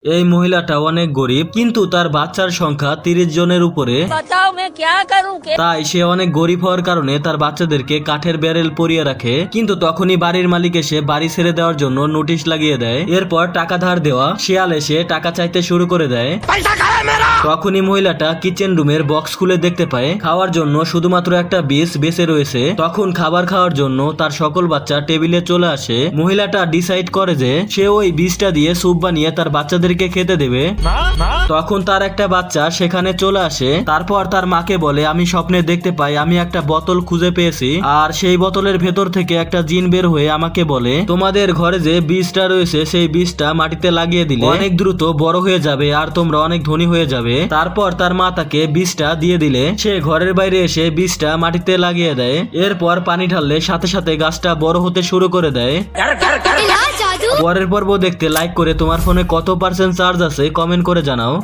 এই মহিলাটা অনেক গরিব, কিন্তু তার বাচ্চার সংখ্যা 30 জনের উপরে। তাই সে অনেক গরিব হওয়ার কারণে তার বাচ্চাদেরকে কাঠের ব্যারেল পরিয়ে রাখে। কিন্তু তখনই বাড়ির মালিক এসে বাড়ি ছেড়ে দেওয়ার জন্য নোটিশ লাগিয়ে দেয়। এরপর টাকা ধার দেওয়া শিয়াল এসে টাকা চাইতে শুরু করে দেয়। তখনই মহিলাটা কিচেন রুমের বক্স খুলে দেখতে পায় খাওয়ার জন্য শুধুমাত্র একটা বীজ বেঁচে রয়েছে। তখন খাবার খাওয়ার জন্য তার সকল বাচ্চা টেবিলে চলে আসে। মহিলাটা ডিসাইড করে যে সে ওই বীজটা দিয়ে স্যুপ বানিয়ে তার বাচ্চাদেরকে খেতে দেবে। তখন তার একটা বাচ্চা সেখানে চলে আসে। তারপর তার মাকে বলে, আমি স্বপ্নে দেখতে পাই আমি একটা বোতল খুঁজে পেয়েছি, আর সেই বোতলের ভেতর থেকে একটা জিন বের হয়ে আমাকে বলে তোমাদের ঘরে যে বীজটা রয়েছে সেই বীজটা মাটিতে লাগিয়ে দিলে অনেক দ্রুত বড় হয়ে যাবে আর তোমরা অনেক ধনী হয়ে যাবে। তারপর তার মা তাকে বীজটা দিয়ে দিলে সে ঘরের বাইরে এসে বীজটা মাটিতে লাগিয়ে দেয়। এরপর পানি ঢাললে সাথে সাথে গাছটা বড় হতে শুরু করে দেয়। পরের পর্ব দেখতে লাইক করে তোমার ফোনে কত % চার্জ আছে কমেন্ট করে জানাও।